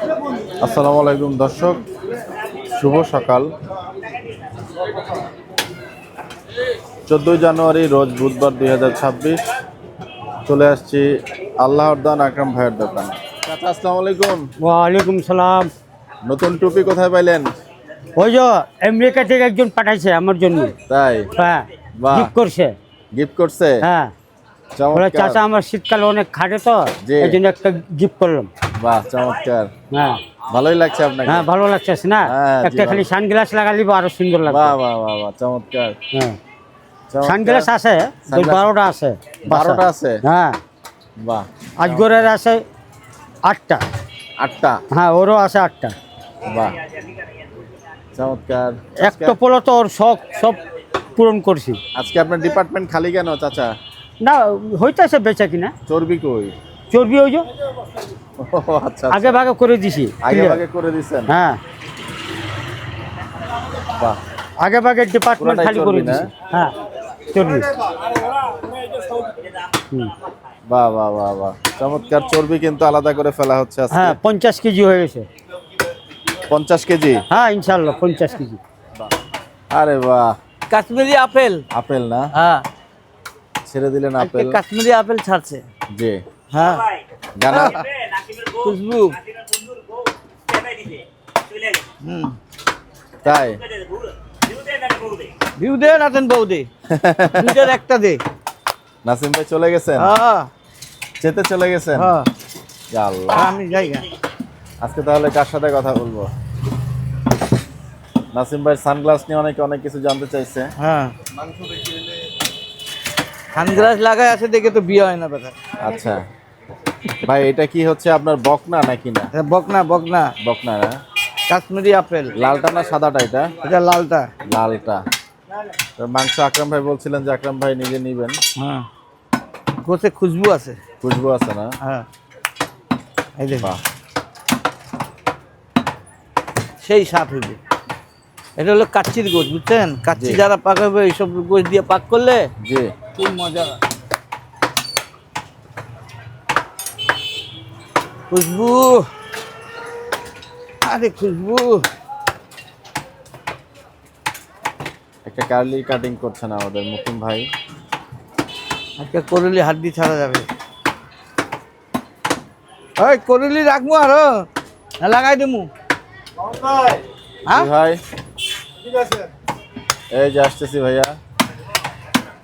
আসসালামু আলাইকুম দর্শক, শুভ সকাল। 14 জানুয়ারি রোজ বুধবার 2026 চলে আসছি আল্লাহর দান আকরাম ভাইয়ের দোকান। চাচা আসসালামু আলাইকুম। ওয়ালাইকুম সালাম। নতুন টুপি কোথায় পাইলেন? ওই যে আমেরিকা থেকে একজন পাঠাইছে আমার জন্য। তাই? হ্যাঁ, বাহ, গিফট করছে। গিফট করছে? হ্যাঁ, বলে চমৎকার। চাচা আমার শীতকালে অনেক খাটে তো, জি। এই জন্য একটা গিফট করলাম। বাহ, চমৎকার। হ্যাঁ ভালোই লাগছে আপনাকে? হ্যাঁ, ভালো লাগছে না? হ্যাঁ, জি, একটা খালি ভালো। সানগ্লাস লাগালি আরো সুন্দর লাগবে। বাহ বাহ বাহ বাহ, চমৎকার। হ্যাঁ, চমৎকার। সানগ্লাস আছে, সানগ্লাস- 12টা আছে। 12টা আছে? হ্যাঁ, বাহ, আজগরের আছে 8টা। 8টা? হ্যাঁ, ওরও আছে 8টা। বাহ, চমৎকার। একটা পোলো তো ওর শখ সব পূরণ করছি। আজকে আপনার ডিপার্টমেন্ট খালি কেন চাচা? না, হইতেছে বেচা কিনা। চর্বি কই? চর্বি ওই যে ও, আচ্ছা আগে ভাগে করে দিছি। আগে ভাগে করে দিছেন? হ্যাঁ, বাহ, আগে ভাগে ডিপার্টমেন্ট পুরাটাই খালি করে চর্বি না? দিছি। হ্যাঁ, চর্বি। হুম। বাহ বাহ বাহ বাহ, চমৎকার। চর্বি কিন্তু আলাদা করে ফেলা হচ্ছে আজকে। হ্যাঁ, 50 কেজি হয়ে গেছে। 50 কেজি? হ্যাঁ, ইনশাল্লাহ 50 কেজি। আরে বাহ, কাশ্মীরি আপেল। আপেল না? হ্যাঁ, ছেড়ে দিলেন আপেল? কাশ্মীরি আপেল ছাড়ছে। জি। হ্যাঁ, গানা? খুশবু। তাই? ভিউ দে নাতেন বৌদি, দুইটার একটা দে। নাসিম ভাই চলে গেছেন? হ্যাঁ যেতে চলে গেছেন? হ্যাঁ, ইয়া আল্লাহ, আমি জায়গা। আজকে তাহলে কার সাথে কথা বলবো? নাসিম ভাই সানগ্লাস নিয়ে অনেকে অনেক কিছু জানতে চাইছে। হ্যাঁ, সানগ্লাস লাগাই আছে দেখে তো বিয়ে হয় না বেটা। আচ্ছা ভাই, এটা কি হচ্ছে আপনার বকনা নাকি? না বকনা বকনা, বকনা না? কাশ্মীরি আপেল। লালটা না সাদাটা? এটা এটা লালটা। লালটা। তো মাংস আকরাম ভাই বলছিলেন যে আকরাম ভাই নিজে নিবেন। হ্যাঁ, গোছে খুশবু আছে। খুশবু আছে না? হ্যাঁ, এই দেখ, বাহ, সেই স্বাদ হইবে। এটা হলো কাচ্চির গোছ, বুঝছেন? কাচ্চি জি। যারা পাকাবে এইসব গোছ দিয়ে পাক করলে জি। খুব মজা। খুশবু, আরে খুশবু। একটা কার্লি কাটিং করছেন আমাদের মুকিম ভাই। একটা করলি হাড্ডি ছাড়া যাবে। ওই করলি রাখবো আরো না লাগাই দেবো? হ্যাঁ, জি ভাই, এই যে আসতেছি ভাইয়া।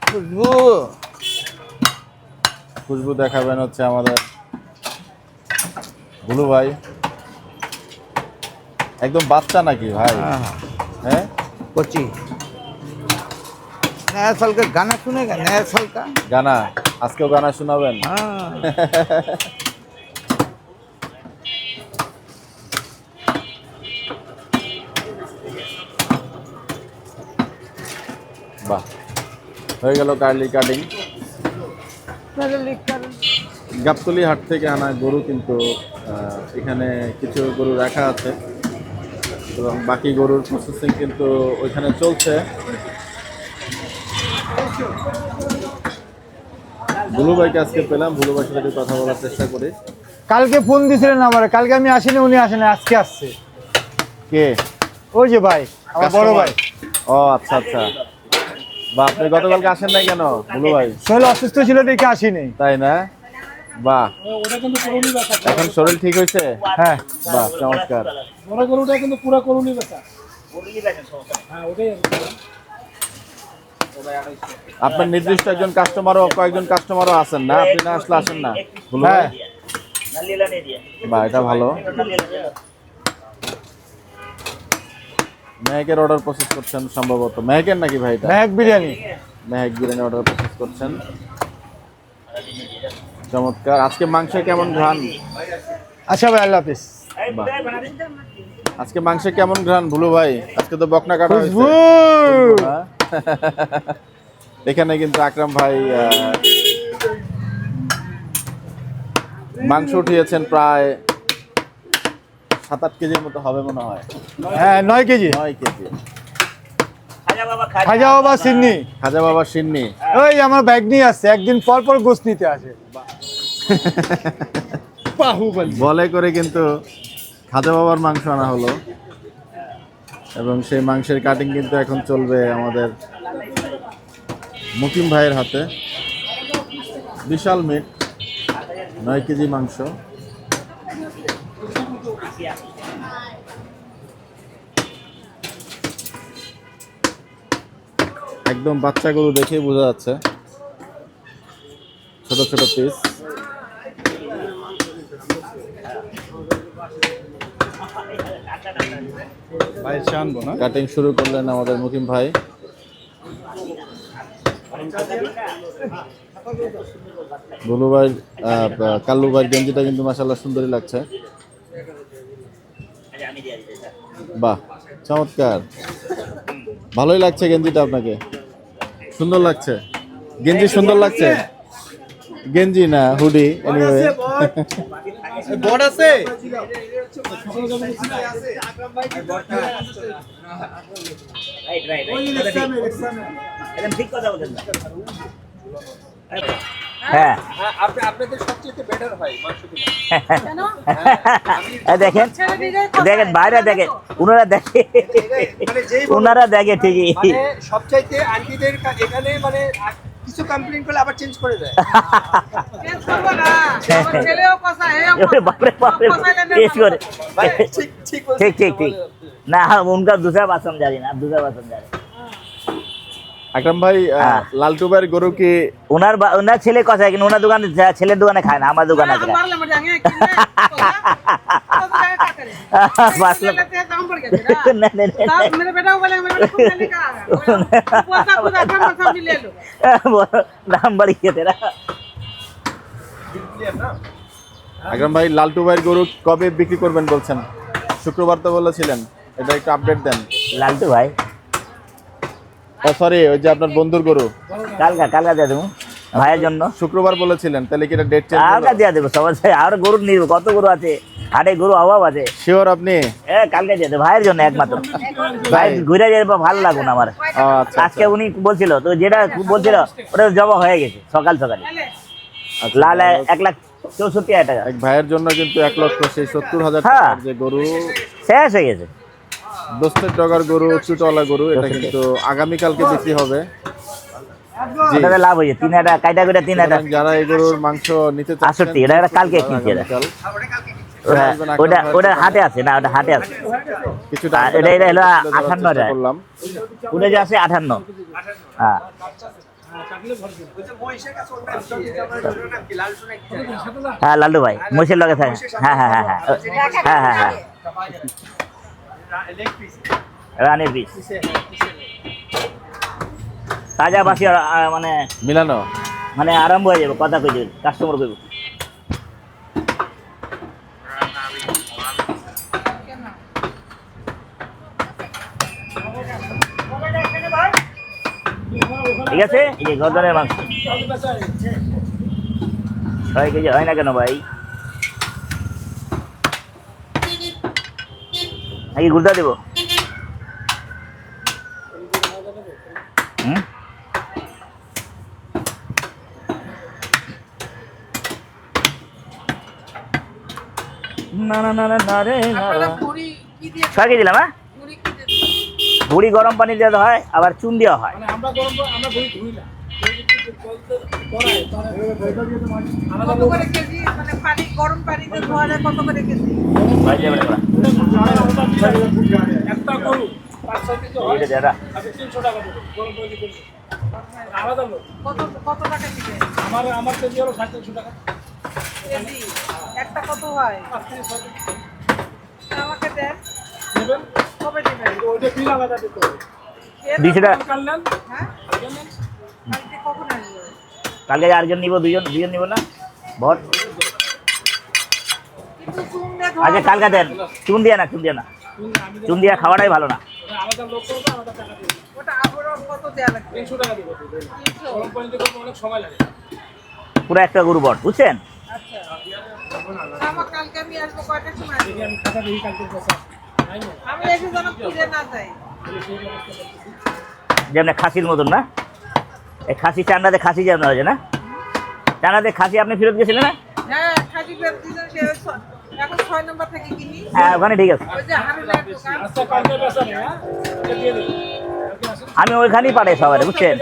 খুশবু। খুশবু দেখাবেন হচ্ছে আমাদের ভুলু ভাই। একদম বাচ্চা নাকি ভাই? হ্যাঁ, কচি नया साल का गाना सुनेगा? नया साल का গানা? আজকেও গানা শোনাবেন? हाँ। বাহ, হয়ে গেল কার্লি কাটিং। গাবতলি হাট থেকে আনা গরু, কিন্তু এখানে কিছু গরু রাখা আছে এবং বাকি গরুর প্রসেসিং কিন্তু ওইখানে চলছে। ভুলু ভাইকে আজকে পেলাম, ভুলু ভাইয়ের সাথে একটু কথা বলার চেষ্টা করি। কালকে ফোন দিছিলেন আমারে, কালকে আমি আসিনি, উনি আসেন, আজকে আসছে। কে? ওই যে ভাই, আমার বড় ভাই। ও আচ্ছা আচ্ছা। বা আপনি গতকালকে আসেন নাই কেন ভুলু ভাই? শরীর অসুস্থ ছিল দেখে আসিনি। তাই না? বাহ, এখন শরীর ঠিক হয়েছে? হ্যাঁ, বাহ, চমৎকার। আপনার নির্দিষ্ট একজন কাস্টমারও, কয়েকজন কাস্টমারও আছেন না? আপনি না আসলে আসেন না ভুলু ভাই? হ্যাঁ। বাহ, এটা ভালো। মেহেকের অর্ডার প্রসেস করছেন সম্ভবত। মেহেকের নাকি ভাই? এটা মেহেক বিরিয়ানি। মেহেক বিরিয়ানি অর্ডার প্রসেস করছেন। চমৎকার। আজকে মাংসে কেমন ঘ্রাণ? আচ্ছা ভাই, আল্লাহ হাফিজ। বাহ, আজকে মাংসে কেমন ঘ্রাণ ভুলু ভাই? আজকে তো বকনা কাটা হয়েছে। খুশবু। হ্যাঁ? এখানে কিন্তু আকরাম ভাই মাংস উঠিয়েছেন প্রায় 7-8 কেজির মতো হবে মনে হয়। হ্যাঁ, 9 কেজি। 9 কেজি। খাজা বাবা সিন্নি। খাজা বাবা সিন্নি। ওই আমার ব্যাগ নিয়ে আসছে, একদিন পর পর গোস্ত নিতে আসে। বলে করে কিন্তু খাজা বাবার মাংস আনা হলো এবং সেই মাংসের কাটিং কিন্তু এখন চলবে আমাদের মুকিম ভাইয়ের হাতে। বিশাল মিট, 9 কেজি মাংস। একদম বাচ্চা গরু দেখেই বোঝা যাচ্ছে, ছোট ছোট পিস। কাটিং শুরু করলেন আমাদের মুকিম ভাই। বুলু ভাই, কাল্লু ভাই গেঞ্জিটা কিন্তু মাশাআল্লাহ সুন্দরই লাগছে। বাহ, চমৎকার, ভালোই লাগছে গেঞ্জিটা। আপনাকে সুন্দর লাগছে গেঞ্জি, সুন্দর লাগছে গেঞ্জি না হুডি। এনিওয়ে, বড় আছে হ্যাঁ আপনাদের সবচেয়ে বেটার হয় মাংস দেখেন দেখেন বাইরে দেখেন, ওনারা দেখে ঠিকই। সবচাইতে আন্টিদের এখানে মানে কিছু কমপ্লেইন করলে আবার চেঞ্জ করে দেয়। बापरे बापरे टेस्ट करे ठीक ठीक ठीक ना, उनका दूसरा बात समझा रही ना, आप दूसरा बात समझा रहे। আকরাম ভাই, লালটু ভাইয়ের গরু কি ওনার ছেলে কথা, কিন্তু ওনার দোকানে ছেলের দোকানে খায় না, আমার দোকানে খায়। দাম বাড়িয়ে তেরা। আকরাম ভাই, লালটু ভাইয়ের গরু কবে বিক্রি করবেন বলছেন? শুক্রবার তো বলেছিলেন, এটা একটু আপডেট দেন। লালটু ভাই, সরি, ওই যে আপনার বন্ধুর গরু কালকা দিয়ে দেবো ভাইয়ের জন্য। শুক্রবার বলেছিলেন, তাহলে কি এটা ডেট চেঞ্জ কালকা দিয়ে দেবো সবার। আর গরু নিব, কত গরু আছে হাটে, গরু অভাব আছে। শিওর আপনি? কালকে দিয়ে দেবো ভাইয়ের জন্য একমাত্র। ভাই ঘুরে যাবে, ভালো লাগুন আমার। আচ্ছা, আজকে উনি বলছিল তো, যেটা বলছিল ওটা জমা হয়ে গেছে সকাল সকালে। আচ্ছা, লাল 1,64,000 টাকা এক ভাইয়ের জন্য কিন্তু 1,70,000 হ্যাঁ। টাকার যে গরু, শেষ হয়ে গেছে। দোস্তের ডগার গরু, চুটওয়ালা গরু, এটা কিন্তু আগামীকালকে বিক্রি হবে। জি, ওটাতে লাভ হয়েছে 3,000 কাইটা করে 3,000। সুতরাং যারা এই গরুর মাংস নিতে 68, এটা কালকে কিনছে। আগামীকাল ওটা হাটে আছে না, ওটা হাটে আছে। কিছুটা আর এটা হলো দেওয়ার 58 চেষ্টা করলাম। ওটা যে আছে 58। হ্যাঁ হ্যাঁ লালটু ভাই মহিষের লগে থাকে। হ্যাঁ হ্যাঁ হ্যাঁ হ্যাঁ হ্যাঁ হ্যাঁ হ্যাঁ রানের পিস তাজা বাসি, মানে মিলানো। মানে আরম্ভ হয়ে যাবে কথা কই যাবে, কাস্টমার কইব। ঠিক আছে, এই যে গর্দনের মাংস 6 কেজি হয় না কেন ভাই? নাকি গুলদা দেবো? না না না না না রে না। 6 কেজি দিলাম। হ্যাঁ, বুড়ি গরম পানি দেওয়া হয়, আবার চুন দেওয়া হয়। একটা কত হয় আমাকে দেন, কবে দেবেন? 200 টাকা। হ্যাঁ, কালকে কখন আসবে? কালকে আরেকজন নিব, দুজন নিব না ভট। কিন্তু চুন দিয়ে আচ্ছা কালকে দেন, চুন দিয়া না, চুন দিয়া খাওয়াটাই ভালো না। ওটা আবরণ কত দেয়া লাগবে? 300 টাকা দিব। 300 পুরো একটা গরু বট, বুঝছেন? আচ্ছা, আমার কালকে আমি আসবো কয়টার সময় আসবো? আমি এসে যেন ফিরে না যাই। যেমন খাসির মতন না, এই খাসি চান্ডাতে খাসি যেমন হয়েছে না, চান্ডাতে খাসি আপনি ফেরত গেছিলেন না? হ্যাঁ, খাসি ফেরত দিয়েছেন, সে এখন 6 নম্বর থেকে কিনি। হ্যাঁ ওখানে ঠিক আছে, ওই যে হারুনের দোকান। আমি ওইখানেই পাঠাই সবাই, বুঝছেন?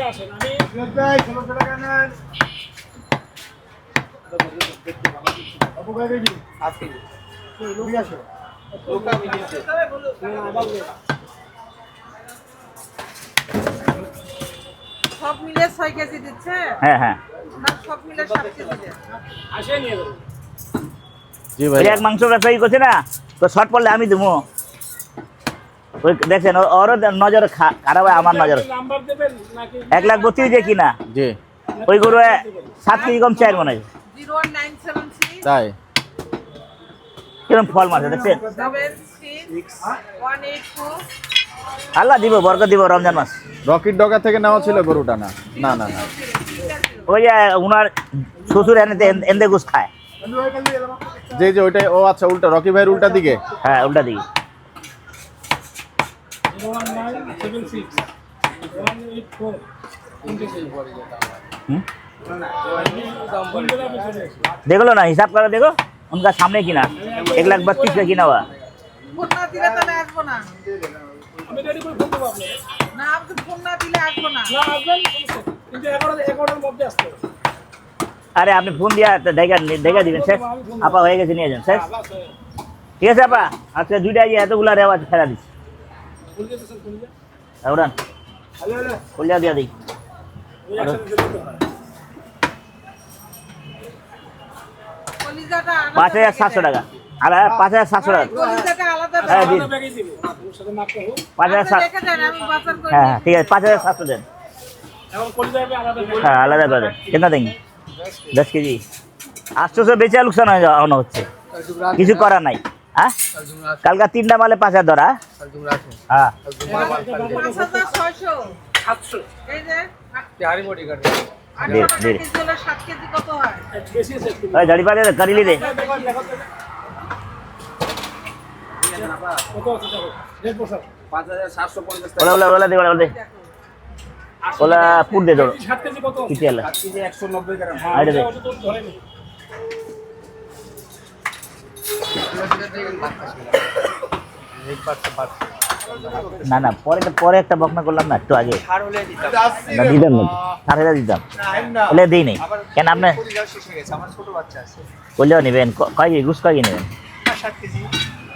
সব মিলে 6 কেজি দিচ্ছে। হ্যাঁ হ্যাঁ, না সব মিলে 7 কেজি দেন। জি ওই ভাই, যে এক মাংস ব্যবসায়ী করছে না, তো শর্ট পড়লে আমি দেবো। ওই দেখছেন ওরও নজর খারাপ হয়, আমার নজর। 1,32,000 কিনা, জি ওই গরু 7 কেজি কম চার মনে হয়। 01976 তাই। কিরকম ফল মারছে দেখছেন? 76 আল্লাহ দিব, বরকত দিব রমজান মাস। রকির ডগা থেকে নেওয়া ছিল গরুটা? না না না না, ওই যে উনার শ্বশুর এনে এন্দে গুছ খায়। যে যে ওইটাই। ও আচ্ছা, উল্টা রকি ভাইয়ের উল্টা দিকে। হ্যাঁ উল্টা দিকে। হুম? দেখলো না, হিসাব করে দেখো, उनका सामने किना 1,32,000 का किना हुआ। ফোন না দিলে তাহলে আসবো না। আমি রেডি করে ফোন দেবো আপনি। না আপনি ফোন না দিলে আসবো না। না আসবেন কিন্তু 11টার মধ্যে আসতে হবে। अरे आपने फोन दिया तो देगा दिबेन স্যার, আপা হয়ে গেছে নিয়ে যান স্যার। ঠিক আছে আপা, আজকে দুইটা ইয়ে এতগুলা রেওয়াজ ফেলা দিচ্ছি। উড়ান খুলিয়া দিয়া দিই। 5,700 টাকা। আর 5,700 টাকা। কলিজাটা আলাদা হ্যাঁ দিন। 5,700। রেখে দেন আমি বাজার করে হ্যাঁ ঠিক আছে, 5,700 দেন। হ্যাঁ আলাদা করে দেন। कितना देंगे? 10 কেজি। 800 বেচে লোকসান হয়ে যাওয়া হচ্ছে, কিছু করার নাই। হ্যাঁ কালকা 3টা মালে 5,000 ধরা। হ্যাঁ 5,600 700 এই যে दे दे 7 কেজি কত হয়? ओए गाड़ी पाले कर ली दे। ओला ओला ओला दे ओला दे ओला पुट दे दो किती आला 190 ग्राम आडे दे না না পরে একটা বকনা করলাম না একটু আগে না দিতাম না 4,000 দিতাম বলে দিই নাই কেন আপনি বললেও নেবেন কয় কেজি গুছ কয় কেজি নেবেন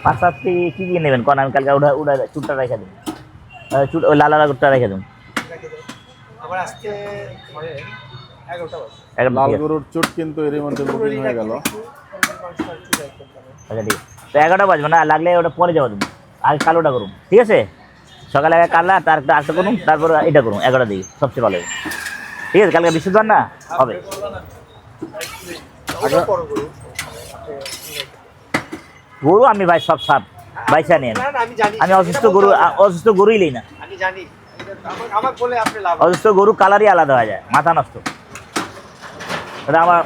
5-7 কেজি কি কি নেবেন কোন আমি কালকে উড়া চুটটা রেখে দিন চুট ওই লাল লাল চুটটা রেখে দিন আবার আজকে 11টা বাজে লাল গরুর চুট কিন্তু এর মধ্যে বুকিং হয়ে গেল। আচ্ছা ঠিক তো 11টা বাজবে না, লাগলে ওটা পরে যাবো তুমি আজ কালোটা করুন ঠিক আছে, সকালে আগে কালা তার একটা করুন তারপর এটা করুন 11টা দিকে সবচেয়ে ভালো হবে ঠিক আছে, কালকে বৃহস্পতিবার না হবে। গরু আমি ভাই সব সাপ বাইসা নিয়ে আমি অসুস্থ গরুই লই না, আমি জানি আমার বলে আপনি লাভ অসুস্থ গরু কালারই আলাদা হয়ে যায়, মাথা নষ্ট, এটা আমার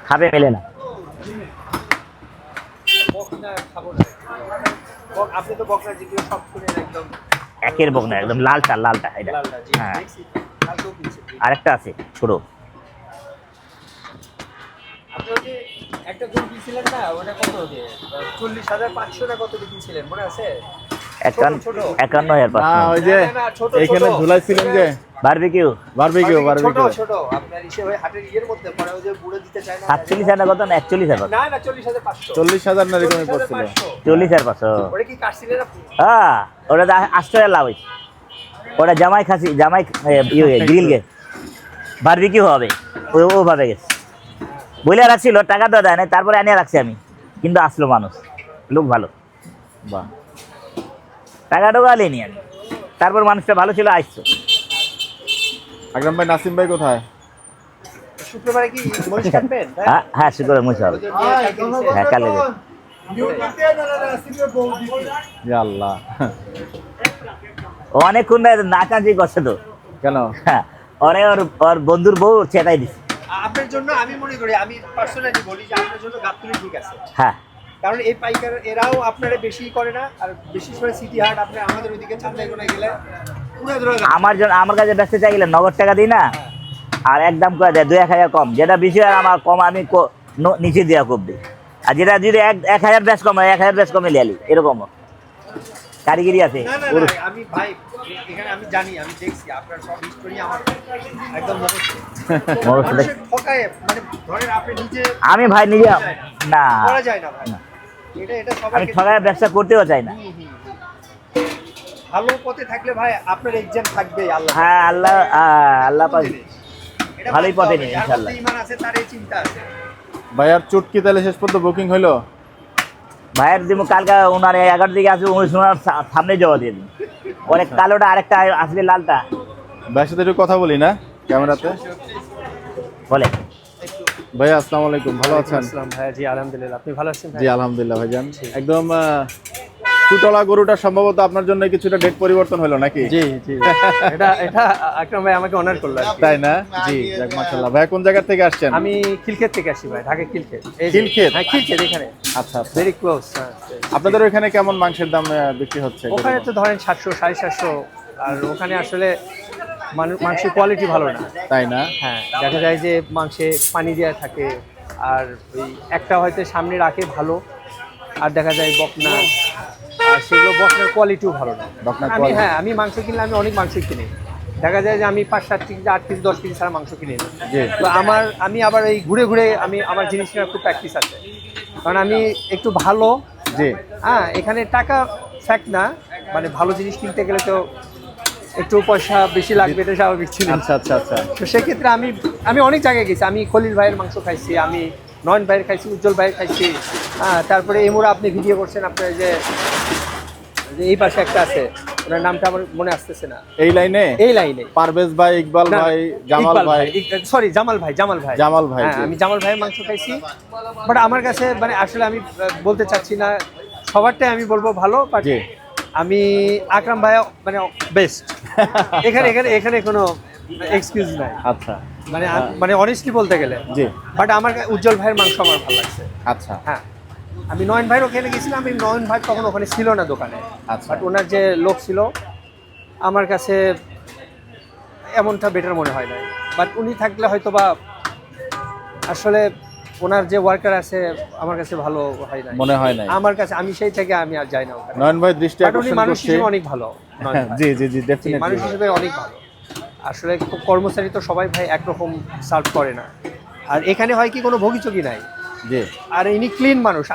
খাবে মেলে না। বকনা খাবো না আপনি তো বকনা যেগুলো সব শুনেন একদম একের বকনা একদম লালটা এটা হ্যাঁ কালকেও কিনছি আরেকটা আছে ছোট আপনি ওই যে একটা গরু কিনছিলেন না ওটা কত দিয়ে 40,500 না কত দিয়ে কিনছিলেন মনে আছে? 51,500 না ওই যে না, ছোট, এখানে ছোট। ঝুলাইছিলেন যে বারবিকিউ বারবিকিউ ছোট আপনার হিসেবে হাটের ইয়ের মধ্যে পরে ওই যে বুড়ো দিতে চায় না 47,000 কত না 41,000 না না 40,500 40,000 না এরকমই পড়ছিল। 40,500 ওটা কি কাটছিলেন আপনি? হ্যাঁ ওটা 8,000 লাভ হয়েছে, ওটা জামাই গ্রিল গে বারবিকিউ হবে ওভাবে গেছে বলে রাখছিল টাকা দেওয়া দেয় না, তারপরে এনে রাখছি আমি, কিন্তু আসলো মানুষ লোক ভালো বাহ, টাকা টোকা লেনি আমি, তারপর মানুষটা ভালো ছিল আসছো। আকরাম ভাই, নাসিম ভাই কোথায়? শুক্রবারে কি মরিচ কাটবেন? হ্যাঁ শুক্র মুছে হবে, হ্যাঁ কালে ইয়া আল্লাহ, ও অনেকক্ষণ নাচাচি করছে তো কেন? হ্যাঁ ওর বন্ধুর বউ চেতাই দিচ্ছে। আপনার জন্য আমি মনে করি আমি পার্সোনালি বলি যে আপনার জন্য গাবতলী ঠিক আছে, হ্যাঁ কারণ এই পাইকার এরাও আপনারা বেশি করে না, আর বিশেষ করে সিটি হাট আপনি আমাদের ওইদিকে চান্দাইগোনায় গেলে পুরো ধরে আমার কাছে ব্যস্ত চাইলে নগদ টাকা দিই না, আর একদম করে দেয় 2-1 হাজার কম, যেটা বেশি হয় আমার কম আমি নিচে দেওয়া খুব দিই, আর যেটা যদি 1000 ব্যাস কম হয় 1000 ব্যাস কমে লিয়ালি এরকম কারিগরি আছে। না না না, আমি ভাই এখানে আমি জানি, আমি দেখছি আপনার সব হিস্টোরি আমার একদম মুখস্থ। মুখস্থ দেখ- মানুষের ঠকায়, মানে ধরেন আপনি নিজে আমি ভাই নিজে না, করা যায় না ভাই, এটা আমি সবাইকে ঠগায় ব্যবসা করতেও চাই না। ভালো পথে থাকলে ভাই আপনার এক্সাম থাকবেই আল্লাহ। হ্যাঁ আল্লাহ পাক এটা ভালোই মানতে পথে হবে, নিন, যার ইনশাআল্লাহ। মধ্যে ঈমান আছে তার এই চিন্তা আছে। ভাইয়ার চুটকি তাহলে শেষ পর্যন্ত বুকিং হইলো? ভাইয়ের দিব কালকে ওনার 11 দিকে আসবে, ওনার সামনে জমা দিয়ে দিন। পরে কালোটা আরেকটা আসলে লালটা ভাইয়ের সাথে একটু কথা বলি না ক্যামেরাতে। বলে। ভাইয়া আসসালামু আলাইকুম, ভালো আছেন? আসসালাম ভাইয়া, জি আলহামদুলিল্লাহ, আপনি ভালো আছেন? জি আলহামদুলিল্লাহ ভাইজান। একদম টুটলা গরুটা সম্ভবত আপনার জন্য কিছুটা ডেট পরিবর্তন হলো নাকি? জি জি, এটা আকরাম ভাই আমাকে অনার করলো। তাই না? জি যাক মাশাআল্লাহ। ভাইয়া কোন জায়গা থেকে আসছেন? আমি খিলক্ষেত থেকে আসি ভাই, ঢাকা খিলক্ষেত। খিলক্ষেত? হ্যাঁ খিলক্ষেত, এখানে আচ্ছা আচ্ছা। Very close. আপনাদের ওখানে কেমন মাংসের দাম বিক্রি হচ্ছে? ওখানে তো ধরেন 700 750, আর ওখানে আসলে মাংসের কোয়ালিটি ভালো না। তাই না? হ্যাঁ, দেখা যায় যে মাংসে পানি দেওয়া থাকে, আর ওই একটা হয়তো সামনে রাখে ভালো, আর দেখা যায় বকনা, আর সেগুলো বকনার কোয়ালিটিও ভালো না। বকনার আমি quality। হ্যাঁ, আমি মাংস কিনলে আমি অনেক মাংস কিনি, দেখা যায় যে আমি 5-7 কেজি 8 কেজি 10 কেজি ছাড়া মাংস কিনি না। জি তো আমি আবার এই ঘুরে ঘুরে আমার জিনিস কেনার খুব প্র্যাকটিস আছে, কারণ আমি একটু ভালো, জি হ্যাঁ এখানে টাকা ফ্যাক্ট না, মানে ভালো জিনিস কিনতে গেলে তো একটু পয়সা বেশি লাগবে, এটা স্বাভাবিক ছিল। আচ্ছা আচ্ছা আচ্ছা। তো সেক্ষেত্রে আমি অনেক জায়গায় গেছি, আমি খলিল ভাইয়ের মাংস খাইছি, আমি নয়ন ভাইয়ের খাইছি, উজ্জ্বল ভাইয়ের খাইছি, হ্যাঁ তারপরে এমুরা আপনি ভিডিও করছেন, আপনার যে এই পাশে একটা আছে, ওনার নামটা আমার মনে আসতেছে না, এই লাইনে এই লাইনে পারভেজ ভাই, ইকবাল ভাই, জামাল ভাই, সরি জামাল ভাই, জামাল ভাই, হ্যাঁ জি। আমি জামাল ভাইয়ের মাংস খাইছি, বাট আমার কাছে মানে আসলে আমি বলতে চাচ্ছি না সবারটাই আমি বলবো ভালো, বাট জি আমি আকরাম ভাই মানে বেস্ট, এখানে এখানে এখানে কোনো এক্সকিউজ নাই, আচ্ছা মানে অনেস্টলি বলতে গেলে। জি বাট আমার উজ্জ্বল ভাইয়ের মাংস আমার ভালো লাগছে। আচ্ছা হ্যাঁ, আমি নয়ন ভাইয়ের ওখানে গেছিলাম, আমি নয়ন ভাই তখন ওখানে ছিল না দোকানে, আচ্ছা বাট ওনার যে লোক ছিল আমার কাছে এমনটা বেটার মনে হয় না, বাট উনি থাকলে হয়তো বা আসলে ওনার যে ওয়ার্কার আছে আমার কাছে ভালো হয় না, মনে হয় নাই। আমার কাছে, আমি সেই থেকে আমি আর যাই না ওখানে। নয়ন ভাই দৃষ্টি বাট উনি আকর্ষণ মানুষ করছে। হিসেবে অনেক ভালো, নয়ন ভাই। জি জি জি জি, ডেফিনেটলি। মানুষ হিসেবে অনেক ভালো। আসলে কর্মচারী তো সবাই ভাই একরকম সার্ভ করে না, আর এখানে হয় কি কোনো ভোগিচকি নাই, জি আর ইনি ক্লিন মানুষ।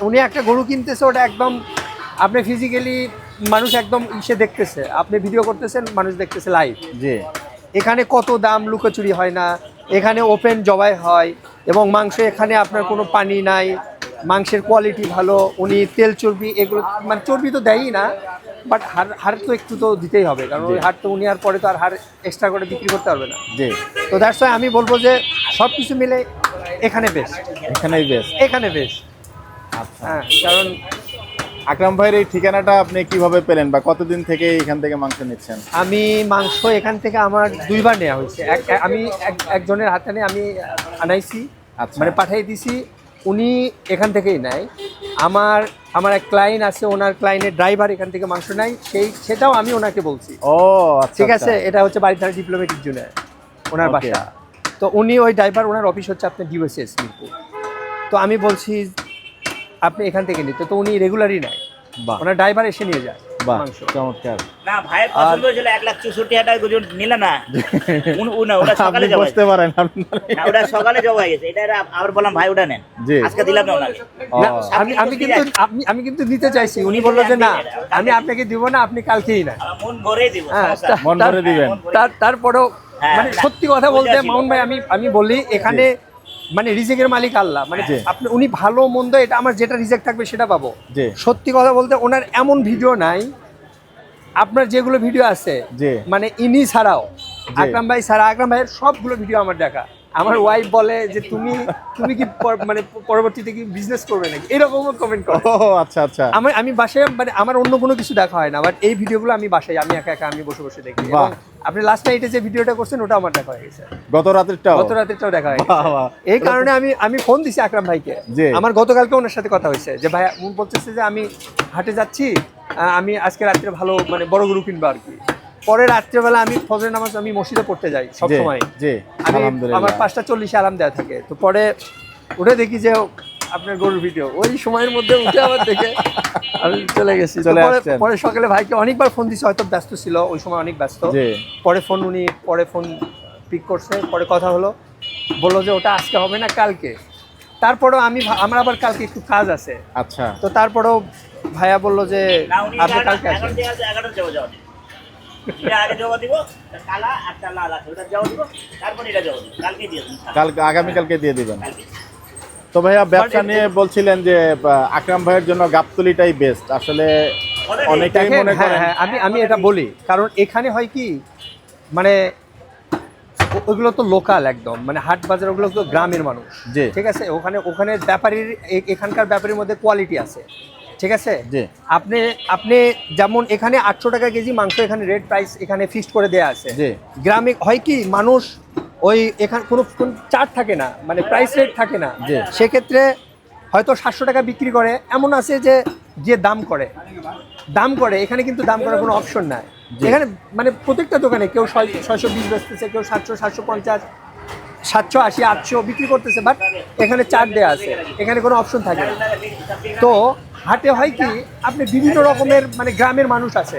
উনি একটা গরু কিনতেছে, ওটা একদম আপনি ফিজিক্যালি মানুষ একদম ইসে দেখতেছে, আপনি ভিডিও করতেছেন, মানুষ দেখতেছে লাইভ। জি এখানে কত দাম লুকোচুরি হয় না, এখানে ওপেন জবাই হয়, এবং মাংস এখানে আপনার কোনো পানি নাই, মাংসের কোয়ালিটি ভালো। উনি তেল চর্বি এগুলো, মানে চর্বি তো দেয়ই না, বাট হাড় তো একটু তো দিতেই হবে, কারণ ওই হাড় তো উনি আর পরে তো আর হাড় এক্সট্রা করে বিক্রি করতে পারবে না। জি তো দ্যাটস ওয়াই আমি বলবো যে সব কিছু মিলে এখানে বেস্ট, এখানেই বেস্ট। এখানে বেস্ট। আচ্ছা হ্যাঁ, কারণ আকরাম ভাইয়ের এই ঠিকানাটা আপনি কিভাবে পেলেন বা কতদিন থেকে এখান থেকে মাংস নিচ্ছেন? আমি মাংস এখান থেকে আমার 2বার নেওয়া হয়েছে। আমি একজনের হাতে নিয়ে আমি আনাইছি, আচ্ছা। মানে পাঠিয়ে দিছি, উনি এখান থেকেই নেয়। আমার এক ক্লায়েন্ট আছে, ওনার ক্লায়েন্টের ড্রাইভার এখান থেকে মাংস নেয়, সেটাও আমি ওনাকে বলছি। ও আচ্ছা ঠিক আছে, আচ্ছা। এটা হচ্ছে বাড়িধারা ডিপ্লোমেটিক জোনে ওনার Okay. বাসা। তো উনি ওই ড্রাইভার, ওনার অফিস হচ্ছে আপনার ডিওএসএস মিরপুর। তো আমি বলছি আপনি এখান থেকে নিতে, তো উনি রেগুলারই নেয়, বাহ ওনার ড্রাইভার এসে নিয়ে যায় বাহ মাংস। চমৎকার। না ভাইয়ের পছন্দ হয়েছিল 1,64,000 টাকা নিলে না, ওটা সকালে আপনি জবাই, বুঝতে পারেন না ওটা সকালে জবাই গেছে, এটা আবার বললাম ভাই ওটা নেন, জি। আজকে দিলাম না ওনাকে। ও, না, আমি কিন্তু নিতে চাইছি, উনি বললো যে না আমি আপনাকে দিব না, আপনি কালকেই না। আমার মন ভরেই দিব, হ্যাঁ, সমস্যা নেই। মন ভরে দিবেন। তারপরেও হ্যাঁ, মানে না, সত্যি কথা বলতে বুঝে আছি। মামুন ভাই, আমি বলি এখানে মানে রিজেকের মালিক আল্লাহ, মানে জি। উনি ভালো মন্দ এটা আমার যেটা রিজেক্ট থাকবে সেটা পাবো। জি সত্যি কথা বলতে ওনার এমন ভিডিও নাই, আপনার যেগুলো ভিডিও আছে জি মানে ইনি ছাড়াও, জি। আকরাম ভাই ছাড়া, আকরাম ভাইয়ের সবগুলো ভিডিও আমার দেখা। আমার ওয়াইফ বলে যে তুমি কি মানে পরবর্তীতে কি বিজনেস করবে নাকি, এরকমও কমেন্ট করে। ও আচ্ছা আচ্ছা। আমি বাসায় মানে আমার অন্য কোনো কিছু দেখা হয় না, বাট এই ভিডিওগুলো আমি বাসায় আমি একা একা আমি বসে বসে দেখি। বাহ। এবং আপনি লাস্ট নাইটে যে ভিডিওটা করছেন ওটা আমার দেখা হয়ে গেছে, গত রাতেরটাও? গত রাতেরটাও দেখা হয়ে বাহ, গেছে। বাহ। এই কারণে আমি ফোন দিছি আকরাম ভাইকে, জি। আমার গতকালকে ওনার সাথে কথা হয়েছে যে ভাই বলতেছে যে আমি হাটে যাচ্ছি, আমি আজকে রাত্রে ভালো মানে বড় গরু কিনবো আর কি। পরে রাত্রেবেলা আমি ফজরের নামাজ আমি মসজিদে পড়তে যাই সব জি, সময়, জি আমি আলহামদুলিল্লাহ। আমার 5:40 আলার্ম দেওয়া থাকে, তো পরে উঠে দেখি যে আপনার গরুর ভিডিও, ওই সময়ের মধ্যে উঠে আবার দেখে আমি চলে গেছি। তো চলে পরে- আসছেন। পরে সকালে ভাইকে অনেকবার ফোন দিছি, হয়তো ব্যস্ত ছিল ওই সময়, অনেক ব্যস্ত। জি। পরে ফোন পিক করছে, পরে কথা হলো, বললো যে ওটা আজকে হবে না, কালকে। তারপরেও আমার আবার কালকে একটু কাজ আছে, আচ্ছা তো তারপরেও ভাইয়া বললো যে না, উনি আপনি কালকে আসেন। 11 যাবো যাওয়া নেই। এটা আগে জমা দিব, কালা একটা লাল আছে, ওটা জমা দিব, তারপর এটা জমা দিব, কালকে দিয়ে দিন। কালকে আগামীকালকে দিয়ে দিবেন। কালকে। তো ভাইয়া ব্যবসা নিয়ে বলছিলেন যে আকরাম ভাইয়ের জন্য গাবতলীটাই বেস্ট, আসলে অনেকেই দেখেন, মনে হ্যাঁ করেন। হ্যাঁ, আমি এটা বলি, কারণ এখানে হয় কি, মানে ওগুলো তো লোকাল একদম, মানে হাট বাজার, ওগুলো তো গ্রামের মানুষ। জি। ঠিক আছে, ওখানে ব্যাপারীর এখানকার ব্যাপারীর মধ্যে কোয়ালিটি আছে। ঠিক আছে, জি। আপনি যেমন এখানে 800 টাকা কেজি মাংস, এখানে রেট প্রাইস এখানে ফিক্সড করে দেয়া আছে। জি। গ্রামে হয় কি, মানুষ ওই এখানে কোনো চার্ট থাকে না, মানে প্রাইস রেট থাকে না। জি। সেক্ষেত্রে হয়তো 700 টাকা বিক্রি করে, এমন আছে যে দাম করে, এখানে কিন্তু দাম করার কোনো অপশন নাই। জি। এখানে মানে প্রত্যেকটা দোকানে কেউ 620 বেচতেছে, কেউ 700, 750, 780, 800 বিক্রি করতেছে, বাট এখানে চার্ট দেওয়া আছে, এখানে কোনো অপশন থাকে না। তো হাটে হয় কি, আপনি বিভিন্ন রকমের মানে গ্রামের মানুষ আছে,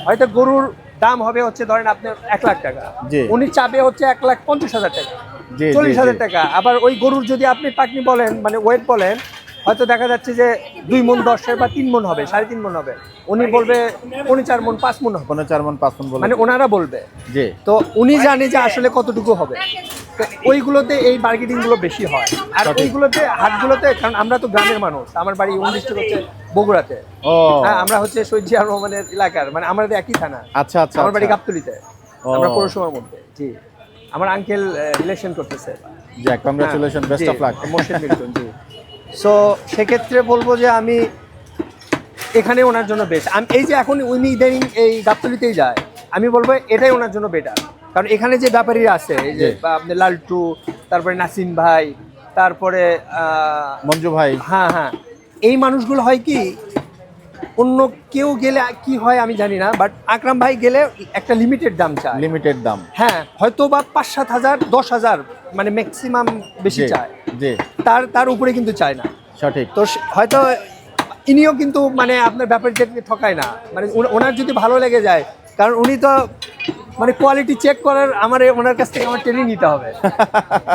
হয়তো গরুর দাম হবে হচ্ছে ধরেন আপনার 1 লাখ টাকা, জি। উনি চাবে হচ্ছে 1,50,000 টাকা, জি, 40,000 জি। টাকা। আবার ওই গরুর যদি আপনি পাকনি বলেন, মানে ওয়েট বলেন, হয়তো দেখা যাচ্ছে যে 2 মণ 10 বা 3 মণ হবে, 3.5 মণ হবে, উনি বলবে 4 মণ 5 মণ হবে, 4 মণ 5 মণ বলে। মানে ওনারা বলবে। জি। তো উনি জানে যে আসলে কতটুকু হবে, তো ওইগুলোতে এই মার্কেটিং গুলো বেশি হয়। আর সঠিক। ওইগুলোতে হাটগুলোতে, কারণ আমরা তো গ্রামের মানুষ, আমার বাড়ি 19 হচ্ছে বগুড়াতে। ও হ্যাঁ, আমরা হচ্ছে সৈয়দ রহমানের এলাকার, মানে আমাদের একই থানা। আচ্ছা আচ্ছা। আমার বাড়ি আচ্ছা। গাবতলীতে, ও। আমরা পৌরসভার মধ্যে। জি, আমার আঙ্কেল রিলেশন করতেছে। জি, congratulation, best of luck. Morshed Milton, জি। সো সেক্ষেত্রে বলবো যে আমি এখানে ওনার জন্য বেস্ট। আমি এই যে এখন উনি ইদানিং এই গাবতলীতেই যায়, আমি বলবো এটাই ওনার জন্য বেটার। কারণ এখানে যে ব্যাপারীরা আছে, এই যে জি। আপনি লালটু, তারপরে নাসিম ভাই, তারপরে মঞ্জু ভাই। হ্যাঁ হ্যাঁ, এই মানুষগুলো হয় কি, অন্য কেউ গেলে কি হয় আমি জানি না, বাট আকরাম ভাই গেলে একটা লিমিটেড দাম চায়। লিমিটেড দাম। হ্যাঁ, হয়তো বা 5-7 হাজার, 10 হাজার, মানে ম্যাক্সিমাম বেশি জি, চায়, জি, তার উপরে কিন্তু চায় না। সঠিক। তো হয়তো ইনিও কিন্তু মানে আপনার ব্যাপারীদেরকে ঠকায় না, মানে ওনার যদি ভালো লেগে যায়, কারণ উনি তো মানে কোয়ালিটি চেক করার ওনার কাছ থেকে আমার ট্রেনিং নিতে হবে।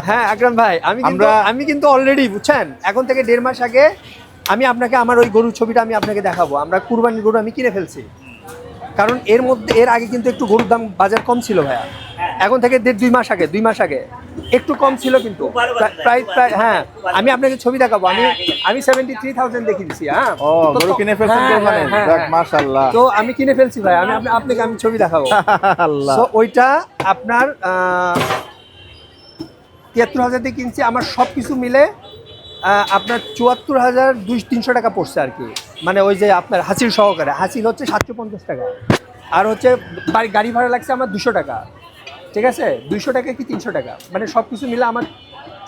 হ্যাঁ আকরাম ভাই, আমি কিন্তু অলরেডি বুঝছেন, এখন থেকে 1.5 মাস আগে আমি আপনাকে আমার ওই গরুর ছবিটা আমি আপনাকে দেখাবো। আমরা কুরবানির গরু আমি কিনে ফেলছি, কারণ এর আগে কিন্তু একটু গরুর দাম বাজার কম ছিল ভাইয়া, এখন থেকে 2 মাস আগে একটু কম ছিল, কিন্তু প্রায় হ্যাঁ, আমি আপনাকে ছবি দেখাবো। আমি 73,000 দেখিয়ে দিচ্ছি। হ্যাঁ, ও, গরু কিনে ফেলছেন হ্যাঁ, কোরবানি। হ্যাঁ, যাক, হ্যাঁ। মাশাআল্লাহ। তো আমি কিনে ফেলছি ভাই, আপনাকে আমি ছবি দেখাবো। আল্লাহ। তো ওইটা আপনার 73,000 দিয়ে কিনছি, আমার সব কিছু মিলে আপনার 74,300 টাকা পড়ছে আর কি, মানে ওই যে আপনার হাসিল সহকারে। হাসিল হচ্ছে 750 টাকা, আর হচ্ছে গাড়ি ভাড়া লাগছে আমার 200 টাকা। ঠিক আছে, 200 টাকা কি 300 টাকা, মানে সব কিছু মিলে আমার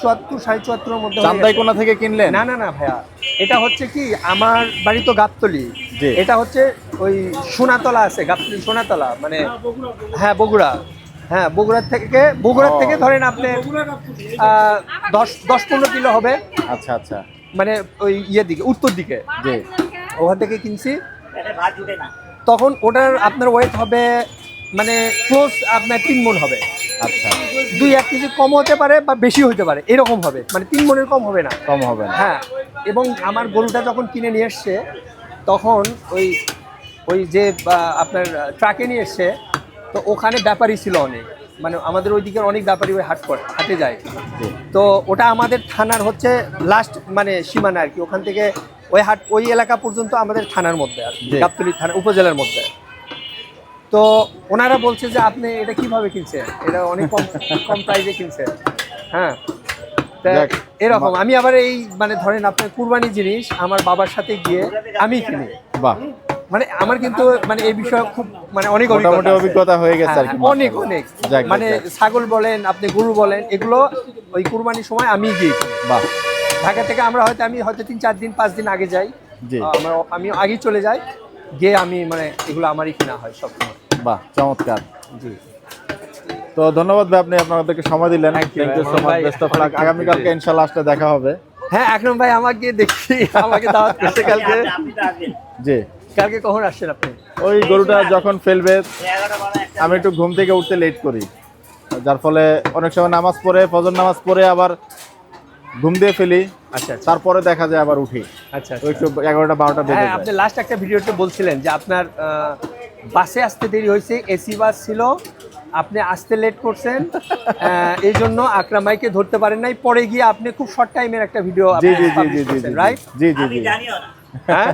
74-74.5 মধ্যে হয়ে চান্দাই গেছে। কোনা থেকে কিনলেন? না ভাইয়া, এটা হচ্ছে কি, আমার বাড়ি তো গাবতলী, জি। এটা হচ্ছে ওই সোনাতলা আছে, গাবতলী সোনাতলা, মানে হ্যাঁ বগুড়া। হ্যাঁ, বগুড়ার থেকে ধরেন আপনি 10-15 কিলো হবে, আচ্ছা আচ্ছা। মানে ওই দিকে, উত্তর দিকে। জি। ওখান থেকে কিনছি, এটা ভাত জুটে না। তখন ওটার আপনার ওয়েট হবে মানে ক্লোজ আপনার 3 মণ হবে। আচ্ছা, 2-1 কেজি কম হতে পারে বা বেশি হতে পারে, এরকম হবে, মানে 3 মণের কম হবে না। কম হবে না। হ্যাঁ, এবং আমার গরুটা যখন কিনে নিয়ে এসছে, তখন ওই যে আপনার ট্রাকে নিয়ে এসছে, তো ওখানে ব্যাপারী ছিল অনেক, মানে আমাদের ওই দিকের অনেক ব্যাপারী ওই হাটে যায়। জি। তো ওটা আমাদের থানার হচ্ছে লাস্ট মানে সীমানা আর কি, ওখান থেকে ওই এলাকা পর্যন্ত আমাদের থানার মধ্যে আর কি, জি। গাবতলী থানা উপজেলার মধ্যে। তো ওনারা বলছে যে আপনি এটা কিভাবে কিনছেন, এটা অনেক কম প্রাইসে কিনছেন। হ্যাঁ, তা যাক। এরকম আমি আবার এই মানে ধরেন আপনার কুরবানি জিনিস আমার বাবার সাথে গিয়ে আমি কিনি, বাহ, মানে আমার কিন্তু মানে এই বিষয়ে খুব মানে অনেক মোটামুটি অভিজ্ঞতা হয়ে গেছে আর কি। হ্যাঁ, অনেক যাক, মানে যাক। ছাগল বলেন, আপনি গরু বলেন, এগুলো ওই কুরবানির সময় আমি গিয়ে কিনি। বাহ, ঢাকা থেকে আমি হয়তো 3-4 দিন 5 দিন আগে যাই, জি। আমি আগেই চলে যাই, গিয়ে আমি মানে এগুলো আমারই কিনা হয় সব সময়। বাহ, চমৎকার। জি, তো ধন্যবাদ ভাই, আপনি আপনাদেরকে সময় দিলেন। Thank you, thank you so ভাই। Much, best of luck. অনেক আগামীকালকে ইনশাআল্লাহ আসলে দেখা হবে। হ্যাঁ আকরাম ভাই আমাকে দেখি আমাকে দাওয়াত করতে কালকে। জি, কালকে কখন আসছেন আপনি? ওই গরুটা যখন ফেলবে আমি একটু ঘুম থেকে উঠতে লেট করি, যার ফলে অনেক সময় নামাজ পড়ে, ফজর নামাজ পড়ে আবার ঘুম দিয়ে ফেলি, আচ্ছা আচ্ছা তারপরে দেখা যায় আবার উঠি, আচ্ছা তো একটু 11টা 12টা বেজে হ্যাঁ যায়। আপনি লাস্ট একটা ভিডিওতে বলছিলেন যে আপনার বাসে আসতে দেরি হয়েছে, এসি বাস ছিল, আপনি আসতে লেট করছেন, এই জন্য আকরাম ভাইকে ধরতে পারেন নাই, পরে গিয়ে আপনি খুব শর্ট টাইমের একটা ভিডিও জি জি জি জি জি রাইট? জি জি আমি জি জানিও না। হ্যাঁ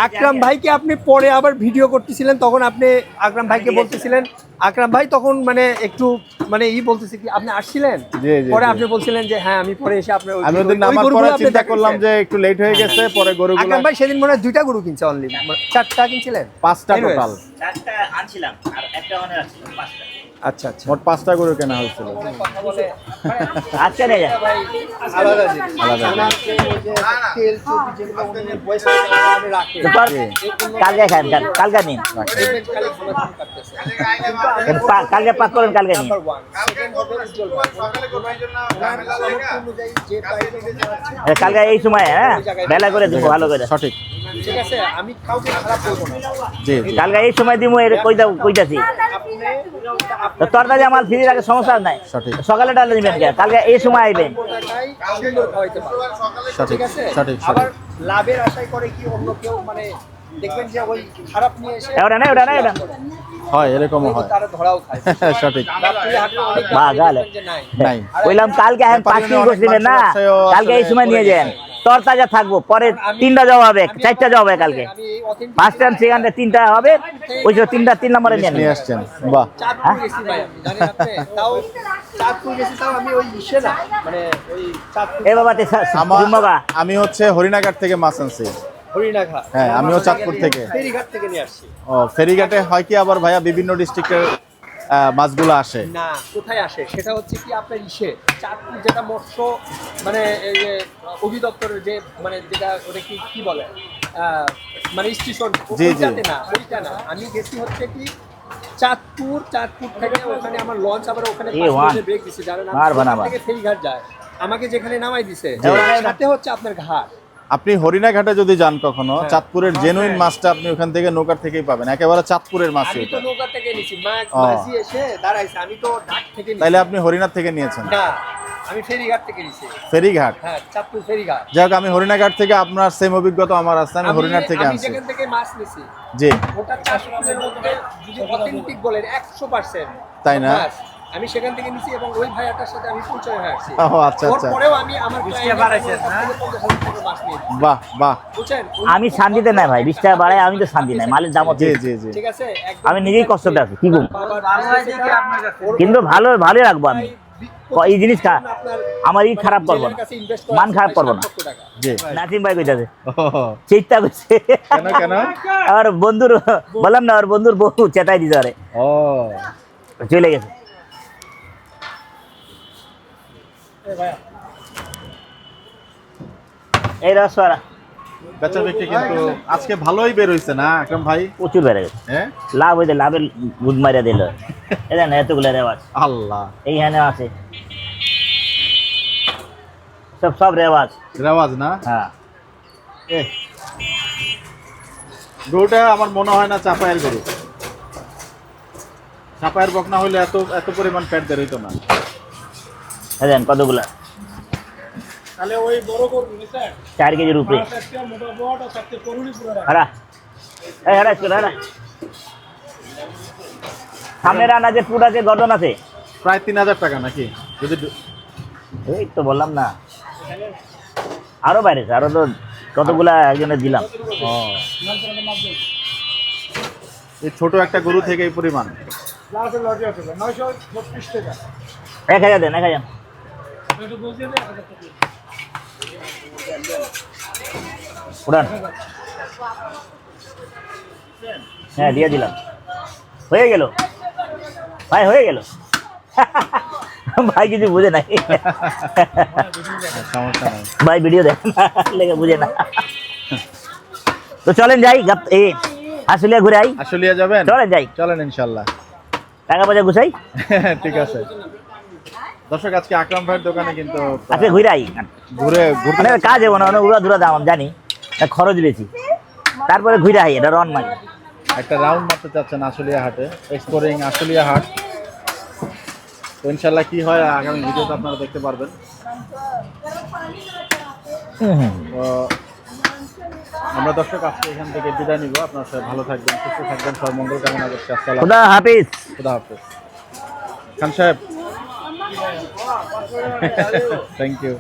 আকরাম ভাইকে আপনি পরে আবার ভিডিও করতেছিলেন, তখন আপনি আকরাম ভাইকে বলতেছিলেন, আকরাম ভাই তখন মানে একটু মানে বলতেছে কি আপনি আসছিলেন, জি, জি, পরে জি। আপনি বলছিলেন যে হ্যাঁ আমি পরে এসে আপনার আমি ওদের নামার পরে চিন্তা করলাম যে একটু লেট হয়ে গেছে, পরে গরুগুলো আকরাম ভাই সেদিন মনে হয় 2টা গরু কিনছে অনলি, 4টা কিনছিলেন? 5টা Anyways, টোটাল, 4টা আনছিলাম আর একটা ওখানে আছে 5টা। আচ্ছা আচ্ছা মোট 5টা গরু কেনা হয়েছিল। আজকে নিয়ে যান। আলাদা জিনিস। আলাদা মানে আপনি ওই যে তেল চর্বি যেগুলো উনি বয়স রাখে তো পর কালকে খান, কালকে নিন। দেখবেন খালি ঘুমাতে কাটতেছে। কালকে পাক করেন, কালকে নিন। নাম্বার 1 সেকেন্ড হবে উজ্জ্বল ভাই। ওনার সামর্থ্য অনুযায়ী যে পাইপে আছে, কালকে এই সময় হ্যাঁ বেলা করে দিব ভালো করে। সঠিক। ঠিক আছে আমি কাউকে খারাপ বলবো না। জি জি কালকে এই সময় দিব, এটা কইতাছি। আপনি তো তরতাজা মাল ফ্রি রাখে সমস্যা নাই, সঠিক। সকালে ডালে দিবেন কে, কালকে এই সময় আইবেন। টাকায় সুন্দর খাওয়াইতে পারবেন। সঠিক ঠিক আছে সঠিক আবার সঠিক। লাভের আশায় করে কি অন্য কেউ মানে দেখবেন যে ওই খারাপ নিয়ে এসে ওটা না, ওটা না, ওটা হয়, এরকমও হয়। তারা ধরাও খায়। সঠিক। রাত্রি হাটে অনেক বাহ, গালে। দেখবেন যে নাই। নাই। বললাম কালকে হ্যাঁ পাঁচটা পাঁচটি অনেক করছিলেন না, মানুষ আছে, ও কালকে এই আসলে সময় নিয়ে পড়ে যান, গেছে। তরতাজা থাকবো। পরে 3টা যাওয়া হবে, 4টা যাওয়া হবে কালকে। আমি এই authentic ফার্স্ট টাইম সেকেন্ড 3টা হবে, ওই যে 3 নম্বরে নিয়ে নিয়ে নিন। আসছেন, বাহ। চাঁদপুর গেছি ভাই আমি, জানেন আপনি? তাও চাঁদপুর গেছি, তাও আমি ওই ইসে না মানে ওই চাঁদপুর এ বাবা তে জুম্মাবা আমি হচ্ছে হরিণাঘাট থেকে মাছ আনছি। হরিণাঘা। হ্যাঁ, আমিও চাঁদপুর থেকে। ফেরিঘাট থেকে নিয়ে আসছি। ও, ফেরিঘাটে হয় কি আবার ভাইয়া বিভিন্ন ডিস্ট্রিক্টের মাছগুলো আসে। না কোথায় আসে সেটা হচ্ছে কি আপনার ইসে চাঁদপুর যেটা মৎস্য মানে এই যে অধিদপ্তরের যে মানে যেটা ওটা কি কি বলে মানে স্টেশন, জি, জি। ওইটাতে না, ওইটা না, আমি গেছি হচ্ছে কি চাঁদপুর থেকে ওখানে আমার লঞ্চ আবার ওখানে এ ওয়ান। ব্রেক দিছে, জানেন মার বানাবা। থেকে ফেরিঘাট যায়, আমাকে যেখানে নামাই দিছে জি। সাথে হচ্ছে আপনার ঘাট। আপনি হরিণাঘাটে যদি যান কখনো, হ্যাঁ। চাঁদপুরের জেনুইন মাছটা আপনি ওখান থেকে নৌকার থেকেই পাবেন, একেবারে চাঁদপুরের মাছ আমি তো এটা। নৌকা থেকে নিছি, ও। মাঝি এসে দাঁড়াইছে, আমি তো ঘাট থেকে নিছি। তাইলে আপনি হরিণার থেকে নিয়েছেন। না আমি ফেরিঘাট থেকে নিছি। ফেরিঘাট, হ্যাঁ চাঁদপুর ফেরিঘাট। যাই হোক, আমি হরিণাঘাট থেকে, আপনার সেম অভিজ্ঞতা আমার আছে, আমি হরিণার থেকে আমি আনছি। যেখান থেকে মাছ নিছি জি, ওটা চাঁদপুরের মধ্যে যদি অথেন্টিক বলেন 100% তাই না? মাছ আমি সেখান থেকে নিছি এবং ওই ভাইয়াটার সাথে আমি পরিচয় হয়ে আসছি। ও আচ্ছা আচ্ছা, পরেও আমি আমার ক্লায়েন্ট বাড়াইছেন হ্যাঁ 50,000 টাকা মাছ নিয়ে দিই। বাহ বাহ। বুঝছেন? আমি শান্তিতে নাই ভাই, 20 টাকা বাড়ায় আমি তো শান্তি নাই, মালের দাম জি হচ্ছে। জি জি। ঠিক আছে একদম আমি নিজেই কষ্টতে আছি, কি করবো, বাবার business এটা, কিন্তু ভালো রাখবো আমি। এই জিনিস আপনার আমার ই খারাপ করবো না, ছেলের কাছে invest করা মান খারাপ আছে করবো না। 7 লক্ষ টাকা। জি। নাসিম ভাই কইতাছে ও, চেষ্টা করছে, কেন কেন? আর বন্ধুর বললাম না, আর বন্ধুর বউ চেতাই দিতে পারে, ও, চলে গেছে। এই রসওয়ালা বেচা বিক্রি কিন্তু আজকে ভালোই বের হইছে না আকরাম ভাই? প্রচুর বেড়ে গেছে, হ্যাঁ, লাভ হইতে লাভের গুদ মারিয়া দিল। এটা না এতগুলো রেওয়াজ আল্লাহ, এইখানে আছে, সব রেওয়াজ। রেওয়াজ না? হ্যাঁ এ, গরুটা আমার মনে হয় না চাপায়ের গরু। চাপায়ের বকনা হলে এত পরিমাণ ফ্যাট বের হইতো না। দেন কতগুলা, তাহলে ওই বড় করবি স্যার 4 কেজির উপরে। একটা মোটা বড় আর সবচেয়ে করুনি পুরো হারা এই হারা একটু হারা, সামনে রান আছে, পুট আছে, গর্দন আছে। প্রায় 3000 টাকা নাকি? যদি এই তো বললাম না, আরো বাইরেছে, আরো তো কতগুলা একজনের দিলাম। ও, এই ছোট একটা গরু থেকে এই পরিমাণ। লাস্টে লটে আছে 936 টাকা 1000 দেন, 1000 একটু বুঝিয়ে দে 1000 টাকা উড়ান। হ্যাঁ দিয়ে দিলাম, হয়ে গেল ভাই, হয়ে গেল। ভাই কিছু বুঝে নাই, সমস্যা নাই। ভাই ভিডিও দেখ লেগে বুঝে না। তো চলেন যাই, আসলে ঘুরে আই, আসলে যাবেন? চলেন যাই, চলেন ইনশাল্লাহ। টাকা পয়সা গুছাই। ঠিক আছে। দর্শক আজকে আকরাম ভাইয়ের দোকানে কিন্তু আজকে ঘুরে আই ঘুরে ঘুরতে মানে কাজ হবো না, অনেক উড়া ধুরা দাম আমি জানি, তা খরচ বেশি, তারপরে ঘুরে আই, এটা রন মারি। একটা রাউন্ড মারতে চাচ্ছেন আশুলিয়া হাটে, এক্সপ্লোরিং আশুলিয়া হাট। তো ইনশাল্লাহ কি হয় আগামী ভিডিওতে আপনারা দেখতে পারবেন। তো আমরা দর্শক আজকে এখান থেকে বিদায় নিব। আপনারা সবাই ভালো থাকবেন, সুস্থ থাকবেন, সবার মঙ্গল কামনা করছি। আসসালাম, খুদা হাফিজ। খুদা হাফেজ। খান সাহেব থ্যাংক ইউ।